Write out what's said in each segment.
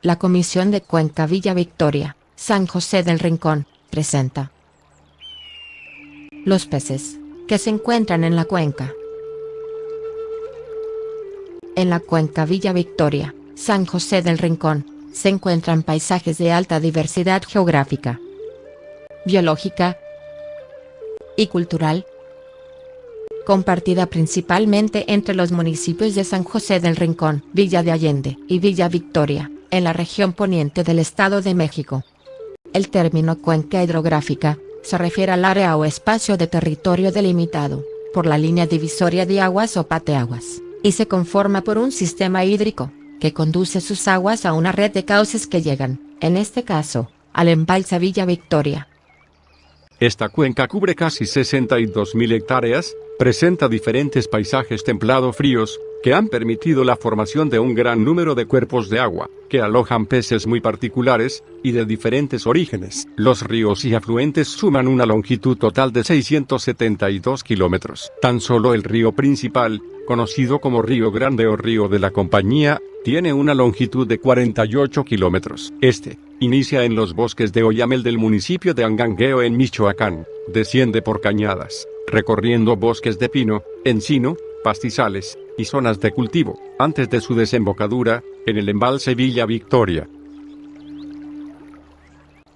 La Comisión de Cuenca Villa Victoria, San José del Rincón, presenta los peces que se encuentran en la cuenca. En la cuenca Villa Victoria, San José del Rincón, se encuentran paisajes de alta diversidad geográfica, biológica y cultural, compartida principalmente entre los municipios de San José del Rincón, Villa de Allende y Villa Victoria, en la región poniente del Estado de México. El término cuenca hidrográfica se refiere al área o espacio de territorio delimitado por la línea divisoria de aguas o parteaguas, y se conforma por un sistema hídrico que conduce sus aguas a una red de cauces que llegan, en este caso, al embalse Villa Victoria. Esta cuenca cubre casi 62.000 hectáreas, presenta diferentes paisajes templado-fríos, que han permitido la formación de un gran número de cuerpos de agua, que alojan peces muy particulares, y de diferentes orígenes. Los ríos y afluentes suman una longitud total de 672 kilómetros. Tan solo el río principal, conocido como Río Grande o Río de la Compañía, tiene una longitud de 48 kilómetros. Este inicia en los bosques de Oyamel del municipio de Angangueo en Michoacán, desciende por cañadas, recorriendo bosques de pino, encino, pastizales y zonas de cultivo, antes de su desembocadura, en el embalse Villa Victoria.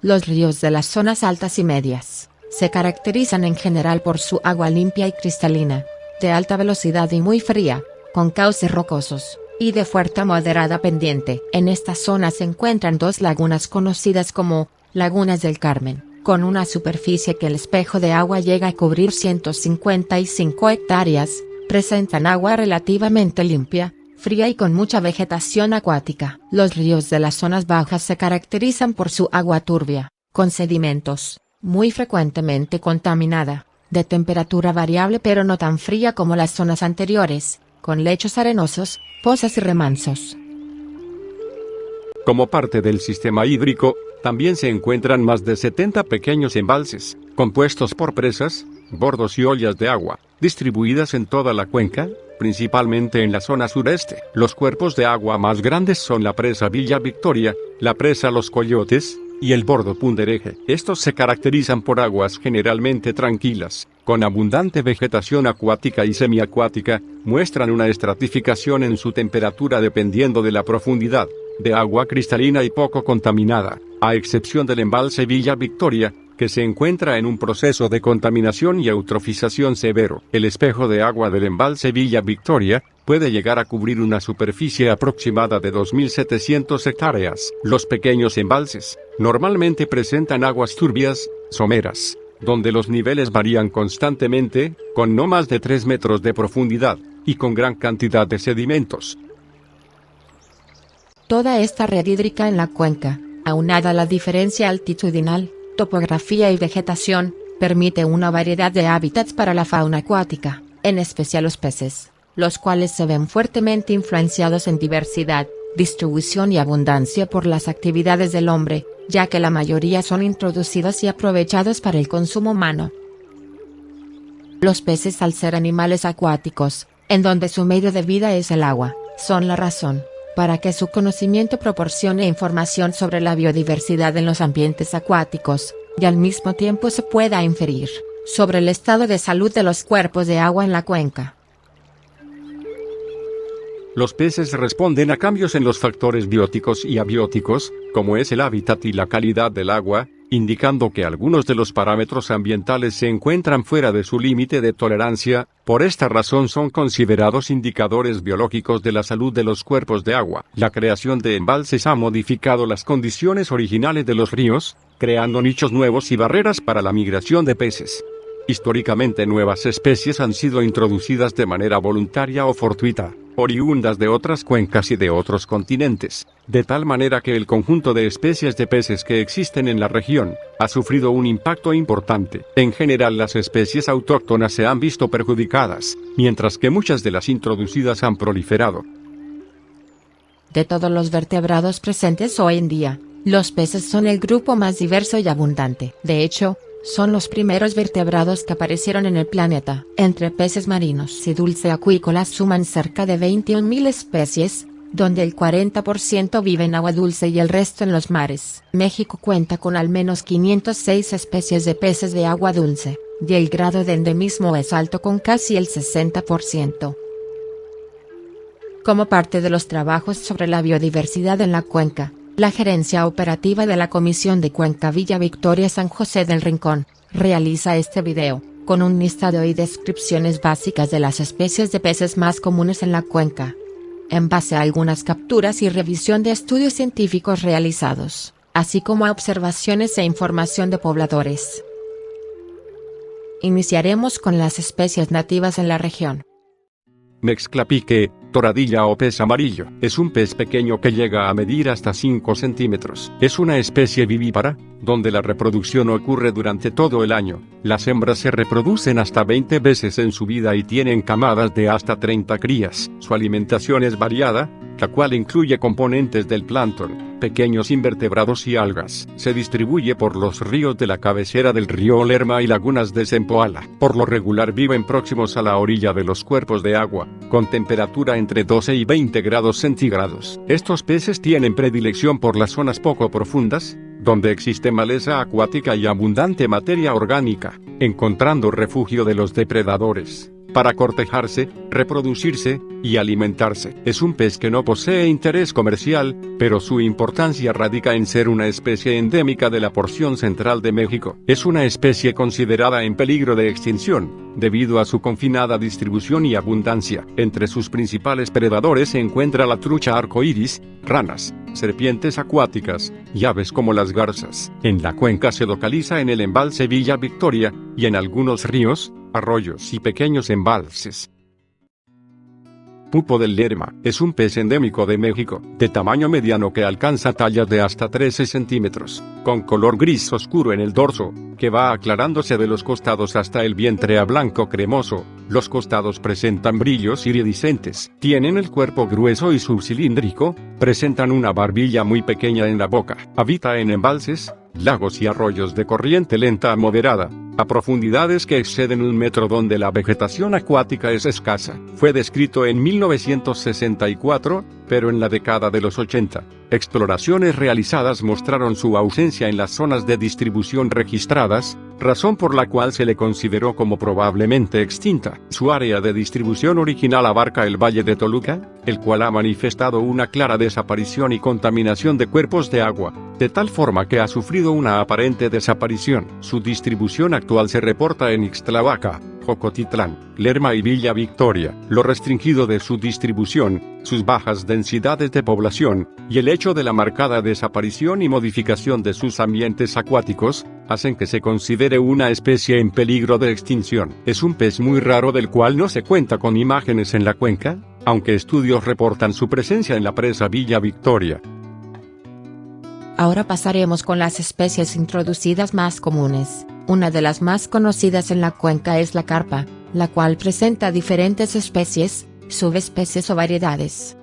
Los ríos de las zonas altas y medias se caracterizan en general por su agua limpia y cristalina, de alta velocidad y muy fría, con cauces rocosos y de fuerte a moderada pendiente. En esta zona se encuentran dos lagunas conocidas como Lagunas del Carmen, con una superficie que el espejo de agua llega a cubrir 155 hectáreas, presentan agua relativamente limpia, fría y con mucha vegetación acuática. Los ríos de las zonas bajas se caracterizan por su agua turbia, con sedimentos, muy frecuentemente contaminada, de temperatura variable pero no tan fría como las zonas anteriores, con lechos arenosos, pozas y remansos. Como parte del sistema hídrico, también se encuentran más de 70 pequeños embalses, compuestos por presas, bordos y ollas de agua, distribuidas en toda la cuenca, principalmente en la zona sureste. Los cuerpos de agua más grandes son la presa Villa Victoria, la presa Los Coyotes, y el bordo Pundereje. Estos se caracterizan por aguas generalmente tranquilas, con abundante vegetación acuática y semiacuática, muestran una estratificación en su temperatura dependiendo de la profundidad, de agua cristalina y poco contaminada, a excepción del embalse Villa Victoria, que se encuentra en un proceso de contaminación y eutrofización severo. El espejo de agua del embalse Villa Victoria puede llegar a cubrir una superficie aproximada de 2.700 hectáreas. Los pequeños embalses normalmente presentan aguas turbias, someras, donde los niveles varían constantemente, con no más de 3 metros de profundidad, y con gran cantidad de sedimentos. Toda esta red hídrica en la cuenca, aunada a la diferencia altitudinal, topografía y vegetación, permite una variedad de hábitats para la fauna acuática, en especial los peces, los cuales se ven fuertemente influenciados en diversidad, distribución y abundancia por las actividades del hombre, ya que la mayoría son introducidos y aprovechados para el consumo humano. Los peces, al ser animales acuáticos, en donde su medio de vida es el agua, son la razón para que su conocimiento proporcione información sobre la biodiversidad en los ambientes acuáticos, y al mismo tiempo se pueda inferir sobre el estado de salud de los cuerpos de agua en la cuenca. Los peces responden a cambios en los factores bióticos y abióticos, como es el hábitat y la calidad del agua, indicando que algunos de los parámetros ambientales se encuentran fuera de su límite de tolerancia. Por esta razón son considerados indicadores biológicos de la salud de los cuerpos de agua. La creación de embalses ha modificado las condiciones originales de los ríos, creando nichos nuevos y barreras para la migración de peces. Históricamente nuevas especies han sido introducidas de manera voluntaria o fortuita, oriundas de otras cuencas y de otros continentes, de tal manera que el conjunto de especies de peces que existen en la región ha sufrido un impacto importante. En general, las especies autóctonas se han visto perjudicadas, mientras que muchas de las introducidas han proliferado. De todos los vertebrados presentes hoy en día, los peces son el grupo más diverso y abundante. De hecho, son los primeros vertebrados que aparecieron en el planeta. Entre peces marinos y dulceacuícolas suman cerca de 21.000 especies, donde el 40% vive en agua dulce y el resto en los mares. México cuenta con al menos 506 especies de peces de agua dulce, y el grado de endemismo es alto con casi el 60%. Como parte de los trabajos sobre la biodiversidad en la cuenca, la gerencia operativa de la Comisión de Cuenca Villa Victoria San José del Rincón, realiza este video, con un listado y descripciones básicas de las especies de peces más comunes en la cuenca, en base a algunas capturas y revisión de estudios científicos realizados, así como a observaciones e información de pobladores. Iniciaremos con las especies nativas en la región. Mexclapique, toradilla o pez amarillo, es un pez pequeño que llega a medir hasta 5 centímetros. Es una especie vivípara, donde la reproducción ocurre durante todo el año. Las hembras se reproducen hasta 20 veces en su vida y tienen camadas de hasta 30 crías. Su alimentación es variada, la cual incluye componentes del plancton, pequeños invertebrados y algas. Se distribuye por los ríos de la cabecera del río Lerma y lagunas de Zempoala. Por lo regular viven próximos a la orilla de los cuerpos de agua, con temperatura entre 12 y 20 grados centígrados. Estos peces tienen predilección por las zonas poco profundas, donde existe maleza acuática y abundante materia orgánica, encontrando refugio de los depredadores, para cortejarse, reproducirse y alimentarse. Es un pez que no posee interés comercial, pero su importancia radica en ser una especie endémica de la porción central de México. Es una especie considerada en peligro de extinción, debido a su confinada distribución y abundancia. Entre sus principales predadores se encuentra la trucha arcoíris, ranas, serpientes acuáticas, y aves como las garzas. En la cuenca se localiza en el embalse Villa Victoria, y en algunos ríos, arroyos y pequeños embalses. Pupo del Lerma, es un pez endémico de México, de tamaño mediano que alcanza tallas de hasta 13 centímetros, con color gris oscuro en el dorso, que va aclarándose de los costados hasta el vientre a blanco cremoso. Los costados presentan brillos iridiscentes, tienen el cuerpo grueso y subcilíndrico, presentan una barbilla muy pequeña en la boca. Habita en embalses, lagos y arroyos de corriente lenta a moderada, a profundidades que exceden 1 metro donde la vegetación acuática es escasa. Fue descrito en 1964, pero en la década de los 80, exploraciones realizadas mostraron su ausencia en las zonas de distribución registradas, razón por la cual se le consideró como probablemente extinta. Su área de distribución original abarca el Valle de Toluca, el cual ha manifestado una clara desaparición y contaminación de cuerpos de agua, de tal forma que ha sufrido una aparente desaparición. Su distribución actual se reporta en Ixtlahuaca, Jocotitlán, Lerma y Villa Victoria. Lo restringido de su distribución, sus bajas densidades de población, y el hecho de la marcada desaparición y modificación de sus ambientes acuáticos, hacen que se considere una especie en peligro de extinción. Es un pez muy raro del cual no se cuenta con imágenes en la cuenca, aunque estudios reportan su presencia en la presa Villa Victoria. Ahora pasaremos con las especies introducidas más comunes. Una de las más conocidas en la cuenca es la carpa, la cual presenta diferentes especies, subespecies o variedades.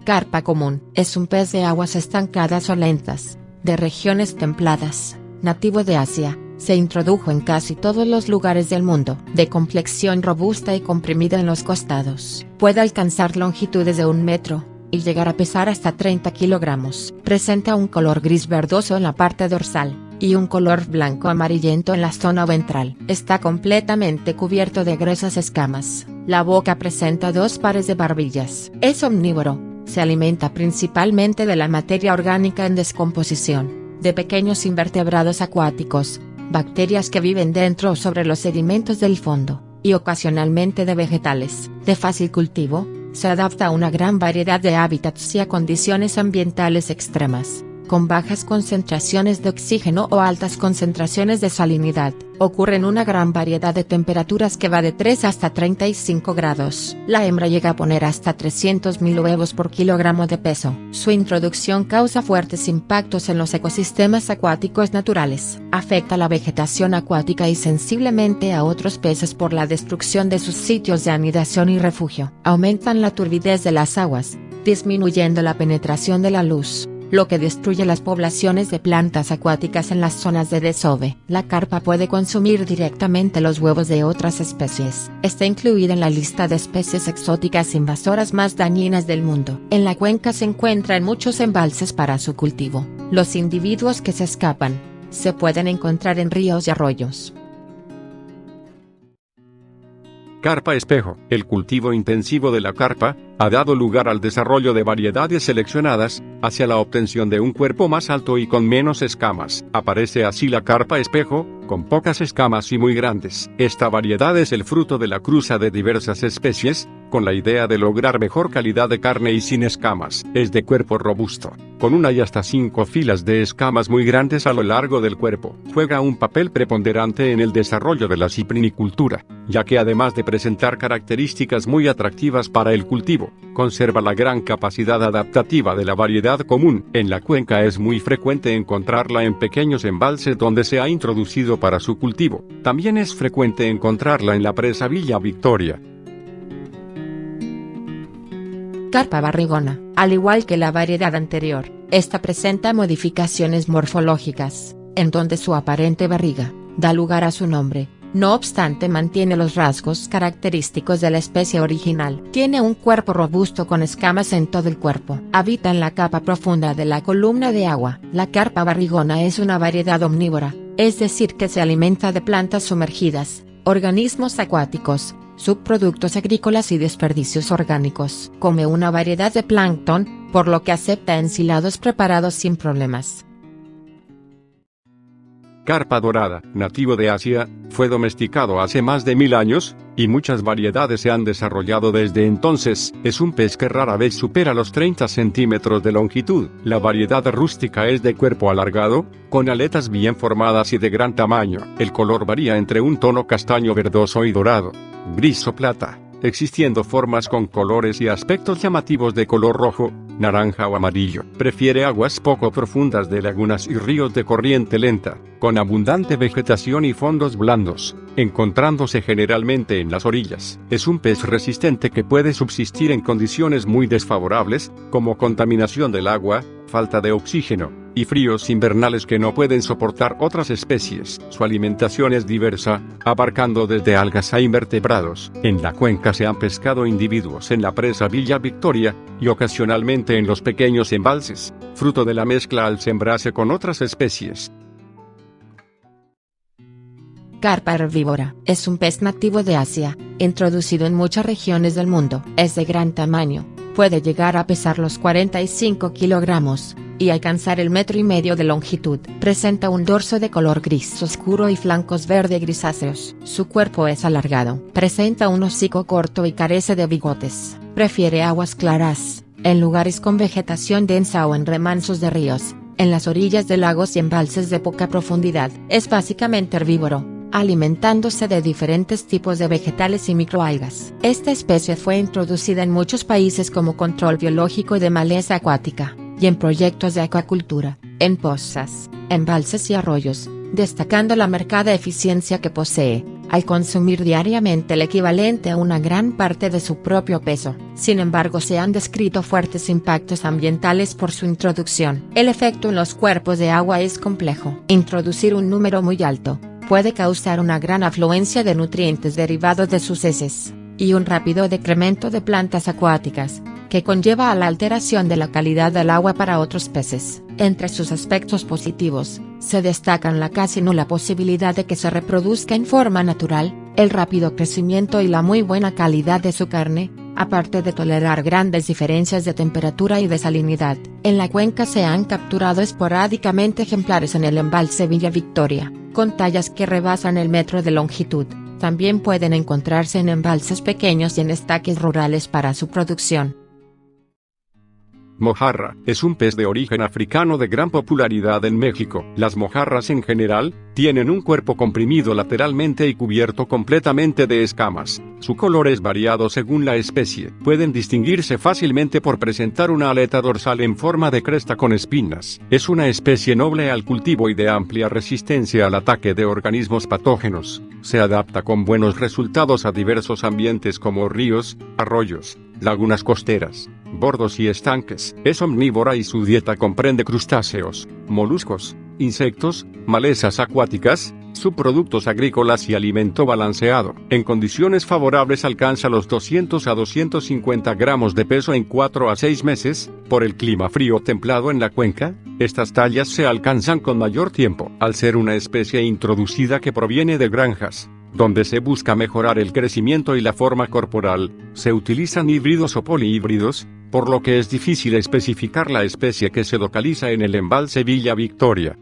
Carpa común es un pez de aguas estancadas o lentas, de regiones templadas, nativo de Asia. Se introdujo en casi todos los lugares del mundo. De complexión robusta y comprimida en los costados. Puede alcanzar longitudes de 1 metro, y llegar a pesar hasta 30 kilogramos. Presenta un color gris verdoso en la parte dorsal, y un color blanco amarillento en la zona ventral. Está completamente cubierto de gruesas escamas. La boca presenta 2 pares de barbillas. Es omnívoro, se alimenta principalmente de la materia orgánica en descomposición, de pequeños invertebrados acuáticos, bacterias que viven dentro o sobre los sedimentos del fondo, y ocasionalmente de vegetales. De fácil cultivo, se adapta a una gran variedad de hábitats y a condiciones ambientales extremas, con bajas concentraciones de oxígeno o altas concentraciones de salinidad. Ocurre en una gran variedad de temperaturas que va de 3 hasta 35 grados. La hembra llega a poner hasta 300.000 huevos por kilogramo de peso. Su introducción causa fuertes impactos en los ecosistemas acuáticos naturales. Afecta la vegetación acuática y sensiblemente a otros peces por la destrucción de sus sitios de anidación y refugio. Aumentan la turbidez de las aguas, disminuyendo la penetración de la luz, lo que destruye las poblaciones de plantas acuáticas en las zonas de desove. La carpa puede consumir directamente los huevos de otras especies. Está incluida en la lista de especies exóticas invasoras más dañinas del mundo. En la cuenca se encuentran muchos embalses para su cultivo. Los individuos que se escapan se pueden encontrar en ríos y arroyos. Carpa espejo. El cultivo intensivo de la carpa ha dado lugar al desarrollo de variedades seleccionadas, hacia la obtención de un cuerpo más alto y con menos escamas. Aparece así la carpa espejo, con pocas escamas y muy grandes. Esta variedad es el fruto de la cruza de diversas especies, con la idea de lograr mejor calidad de carne y sin escamas. Es de cuerpo robusto, con una y hasta 5 filas de escamas muy grandes a lo largo del cuerpo. Juega un papel preponderante en el desarrollo de la ciprinicultura, ya que además de presentar características muy atractivas para el cultivo, conserva la gran capacidad adaptativa de la variedad común. En la cuenca es muy frecuente encontrarla en pequeños embalses donde se ha introducido para su cultivo. También es frecuente encontrarla en la presa Villa Victoria. Carpa barrigona. Al igual que la variedad anterior, esta presenta modificaciones morfológicas, en donde su aparente barriga da lugar a su nombre. No obstante, mantiene los rasgos característicos de la especie original. Tiene un cuerpo robusto con escamas en todo el cuerpo. Habita en la capa profunda de la columna de agua. La carpa barrigona es una variedad omnívora, es decir que se alimenta de plantas sumergidas, organismos acuáticos, subproductos agrícolas y desperdicios orgánicos. Come una variedad de plancton, por lo que acepta ensilados preparados sin problemas. Carpa dorada, nativo de Asia, fue domesticado hace más de 1000 años, y muchas variedades se han desarrollado desde entonces. Es un pez que rara vez supera los 30 centímetros de longitud. La variedad rústica es de cuerpo alargado, con aletas bien formadas y de gran tamaño. El color varía entre un tono castaño verdoso y dorado, gris o plata, existiendo formas con colores y aspectos llamativos de color rojo, naranja o amarillo. Prefiere aguas poco profundas de lagunas y ríos de corriente lenta, con abundante vegetación y fondos blandos, encontrándose generalmente en las orillas. Es un pez resistente que puede subsistir en condiciones muy desfavorables, como contaminación del agua, falta de oxígeno, y fríos invernales que no pueden soportar otras especies. Su alimentación es diversa, abarcando desde algas a invertebrados. En la cuenca se han pescado individuos en la presa Villa Victoria, y ocasionalmente en los pequeños embalses, fruto de la mezcla al sembrarse con otras especies. Carpa herbívora. Es un pez nativo de Asia, introducido en muchas regiones del mundo. Es de gran tamaño, puede llegar a pesar los 45 kilogramos, y alcanzar el 1,5 metros de longitud. Presenta un dorso de color gris oscuro y flancos verde grisáceos. Su cuerpo es alargado. Presenta un hocico corto y carece de bigotes. Prefiere aguas claras, en lugares con vegetación densa o en remansos de ríos, en las orillas de lagos y embalses de poca profundidad. Es básicamente herbívoro, alimentándose de diferentes tipos de vegetales y microalgas. Esta especie fue introducida en muchos países como control biológico de maleza acuática, y en proyectos de acuacultura, en pozas, embalses y arroyos, destacando la marcada eficiencia que posee, al consumir diariamente el equivalente a una gran parte de su propio peso. Sin embargo, se han descrito fuertes impactos ambientales por su introducción. El efecto en los cuerpos de agua es complejo. Introducir un número muy alto puede causar una gran afluencia de nutrientes derivados de sus heces, y un rápido decremento de plantas acuáticas, que conlleva a la alteración de la calidad del agua para otros peces. Entre sus aspectos positivos, se destacan la casi nula posibilidad de que se reproduzca en forma natural, el rápido crecimiento y la muy buena calidad de su carne, aparte de tolerar grandes diferencias de temperatura y de salinidad. En la cuenca se han capturado esporádicamente ejemplares en el embalse Villa Victoria, con tallas que rebasan el metro de longitud. También pueden encontrarse en embalses pequeños y en estanques rurales para su producción. Mojarra, es un pez de origen africano de gran popularidad en México. Las mojarras en general, tienen un cuerpo comprimido lateralmente y cubierto completamente de escamas. Su color es variado según la especie. Pueden distinguirse fácilmente por presentar una aleta dorsal en forma de cresta con espinas. Es una especie noble al cultivo y de amplia resistencia al ataque de organismos patógenos. Se adapta con buenos resultados a diversos ambientes como ríos, arroyos, lagunas costeras, bordos y estanques. Es omnívora y su dieta comprende crustáceos, moluscos, insectos, malezas acuáticas, subproductos agrícolas y alimento balanceado. En condiciones favorables alcanza los 200 a 250 gramos de peso en 4 a 6 meses. Por el clima frío o templado en la cuenca, estas tallas se alcanzan con mayor tiempo. Al ser una especie introducida que proviene de granjas, donde se busca mejorar el crecimiento y la forma corporal, se utilizan híbridos o polihíbridos, por lo que es difícil especificar la especie que se localiza en el embalse Villa Victoria.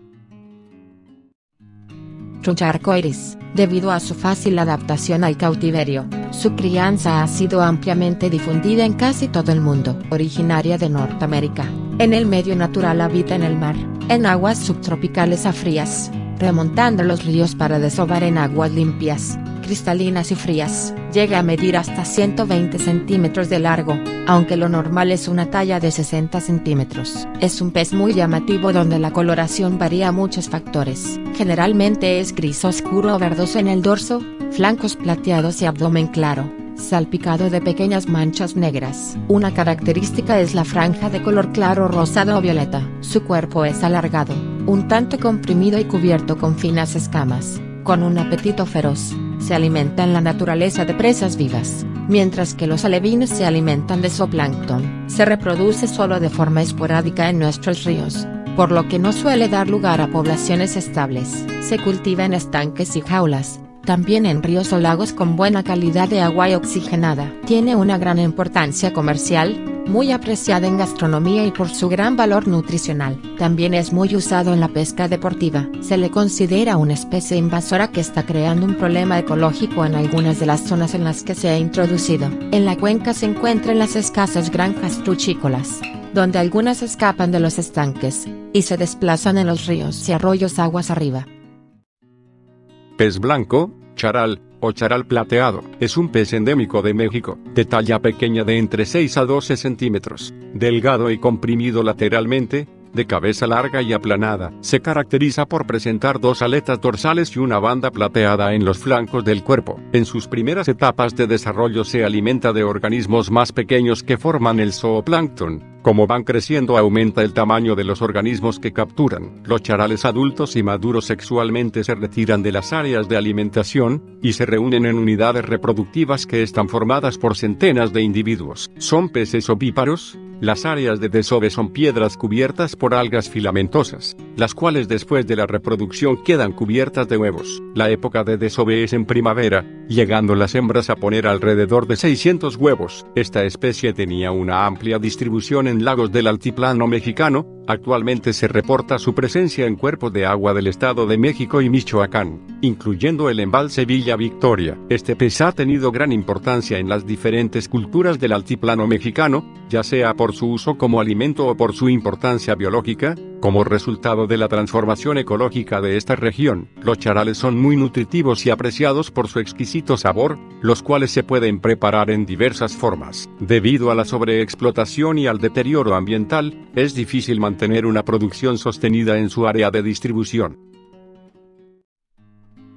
Trucha arcoiris, debido a su fácil adaptación al cautiverio, su crianza ha sido ampliamente difundida en casi todo el mundo. Originaria de Norteamérica, en el medio natural habita en el mar, en aguas subtropicales a frías, remontando los ríos para desovar en aguas limpias, cristalinas y frías. Llega a medir hasta 120 centímetros de largo, aunque lo normal es una talla de 60 centímetros. Es un pez muy llamativo donde la coloración varía a muchos factores. Generalmente es gris oscuro o verdoso en el dorso, flancos plateados y abdomen claro, salpicado de pequeñas manchas negras. Una característica es la franja de color claro rosado o violeta. Su cuerpo es alargado, un tanto comprimido y cubierto con finas escamas, con un apetito feroz. Se alimenta en la naturaleza de presas vivas, mientras que los alevines se alimentan de zooplancton. Se reproduce solo de forma esporádica en nuestros ríos, por lo que no suele dar lugar a poblaciones estables. Se cultiva en estanques y jaulas, también en ríos o lagos con buena calidad de agua y oxigenada. Tiene una gran importancia comercial, muy apreciada en gastronomía y por su gran valor nutricional. También es muy usado en la pesca deportiva. Se le considera una especie invasora que está creando un problema ecológico en algunas de las zonas en las que se ha introducido. En la cuenca se encuentran las escasas granjas truchícolas, donde algunas escapan de los estanques, y se desplazan en los ríos y arroyos aguas arriba. Pez blanco, charal, o charal plateado, es un pez endémico de México, de talla pequeña de entre 6 a 12 centímetros, delgado y comprimido lateralmente, de cabeza larga y aplanada. Se caracteriza por presentar 2 aletas dorsales y una banda plateada en los flancos del cuerpo. En sus primeras etapas de desarrollo se alimenta de organismos más pequeños que forman el zooplancton. Como van creciendo aumenta el tamaño de los organismos que capturan. Los charales adultos y maduros sexualmente se retiran de las áreas de alimentación, y se reúnen en unidades reproductivas que están formadas por centenas de individuos. Son peces ovíparos. Las áreas de desove son piedras cubiertas por algas filamentosas, las cuales después de la reproducción quedan cubiertas de huevos. La época de desove es en primavera, llegando las hembras a poner alrededor de 600 huevos. Esta especie tenía una amplia distribución en lagos del altiplano mexicano. Actualmente se reporta su presencia en cuerpos de agua del Estado de México y Michoacán, incluyendo el embalse Villa Victoria. Este pez ha tenido gran importancia en las diferentes culturas del altiplano mexicano, ya sea por su uso como alimento o por su importancia biológica, como resultado de la transformación ecológica de esta región. Los charales son muy nutritivos y apreciados por su exquisito sabor, los cuales se pueden preparar en diversas formas. Debido a la sobreexplotación y al deterioro ambiental, es difícil mantener una producción sostenida en su área de distribución.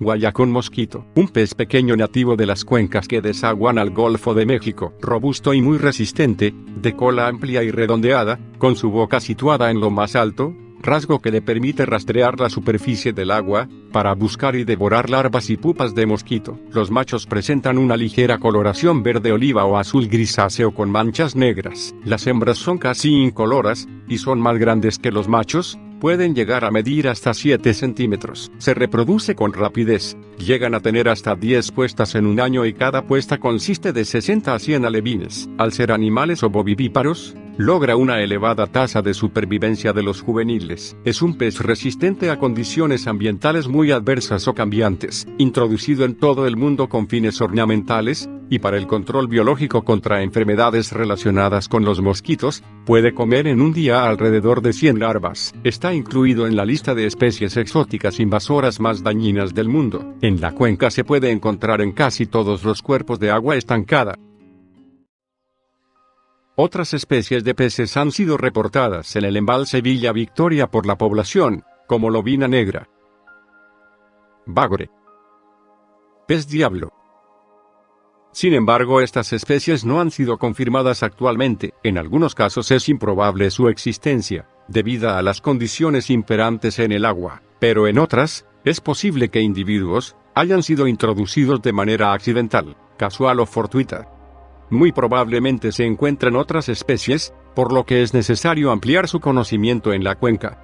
Guayacón mosquito, un pez pequeño nativo de las cuencas que desaguan al Golfo de México, robusto y muy resistente, de cola amplia y redondeada, con su boca situada en lo más alto, rasgo que le permite rastrear la superficie del agua, para buscar y devorar larvas y pupas de mosquito. Los machos presentan una ligera coloración verde oliva o azul grisáceo con manchas negras. Las hembras son casi incoloras, y son más grandes que los machos. Pueden llegar a medir hasta 7 centímetros. Se reproduce con rapidez. Llegan a tener hasta 10 puestas en un año y cada puesta consiste de 60 a 100 alevines. Al ser animales ovovivíparos, logra una elevada tasa de supervivencia de los juveniles. Es un pez resistente a condiciones ambientales muy adversas o cambiantes, introducido en todo el mundo con fines ornamentales, y para el control biológico contra enfermedades relacionadas con los mosquitos. Puede comer en un día alrededor de 100 larvas. Está incluido en la lista de especies exóticas invasoras más dañinas del mundo. En la cuenca se puede encontrar en casi todos los cuerpos de agua estancada. Otras especies de peces han sido reportadas en el embalse Villa Victoria por la población, como lobina negra, bagre, pez diablo, Sin embargo, estas especies no han sido confirmadas actualmente. En algunos casos es improbable su existencia, debido a las condiciones imperantes en el agua, pero en otras, es posible que individuos hayan sido introducidos de manera accidental, casual o fortuita. Muy probablemente se encuentran otras especies, por lo que es necesario ampliar su conocimiento en la cuenca.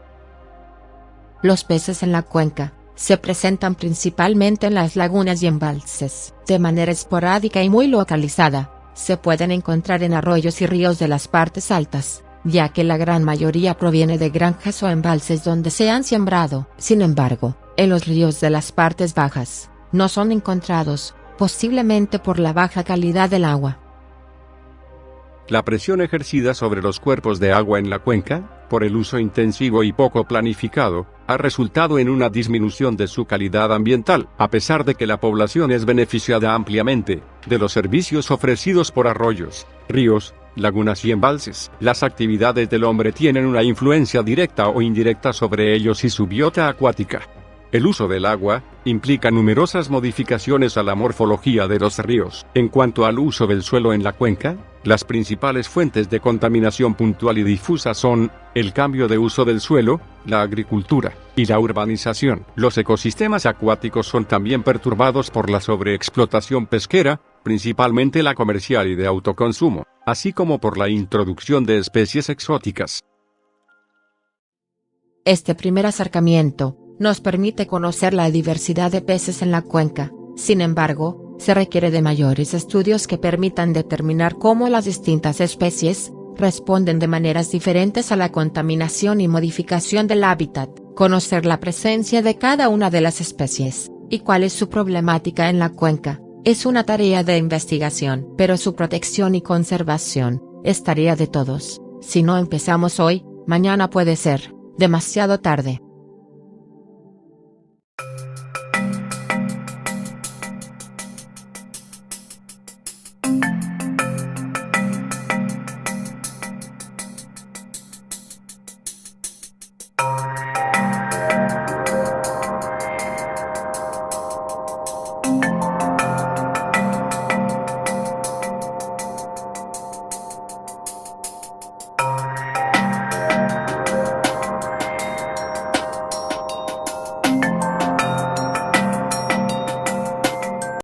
Los peces en la cuenca se presentan principalmente en las lagunas y embalses, de manera esporádica y muy localizada. Se pueden encontrar en arroyos y ríos de las partes altas, ya que la gran mayoría proviene de granjas o embalses donde se han sembrado. Sin embargo, en los ríos de las partes bajas, no son encontrados, posiblemente por la baja calidad del agua. La presión ejercida sobre los cuerpos de agua en la cuenca, por el uso intensivo y poco planificado, ha resultado en una disminución de su calidad ambiental, a pesar de que la población es beneficiada ampliamente de los servicios ofrecidos por arroyos, ríos, lagunas y embalses. Las actividades del hombre tienen una influencia directa o indirecta sobre ellos y su biota acuática. El uso del agua implica numerosas modificaciones a la morfología de los ríos. En cuanto al uso del suelo en la cuenca, las principales fuentes de contaminación puntual y difusa son el cambio de uso del suelo, la agricultura y la urbanización. Los ecosistemas acuáticos son también perturbados por la sobreexplotación pesquera, principalmente la comercial y de autoconsumo, así como por la introducción de especies exóticas. Este primer acercamiento nos permite conocer la diversidad de peces en la cuenca. Sin embargo, se requiere de mayores estudios que permitan determinar cómo las distintas especies responden de maneras diferentes a la contaminación y modificación del hábitat. Conocer la presencia de cada una de las especies y cuál es su problemática en la cuenca es una tarea de investigación, pero su protección y conservación es tarea de todos. Si no empezamos hoy, mañana puede ser demasiado tarde.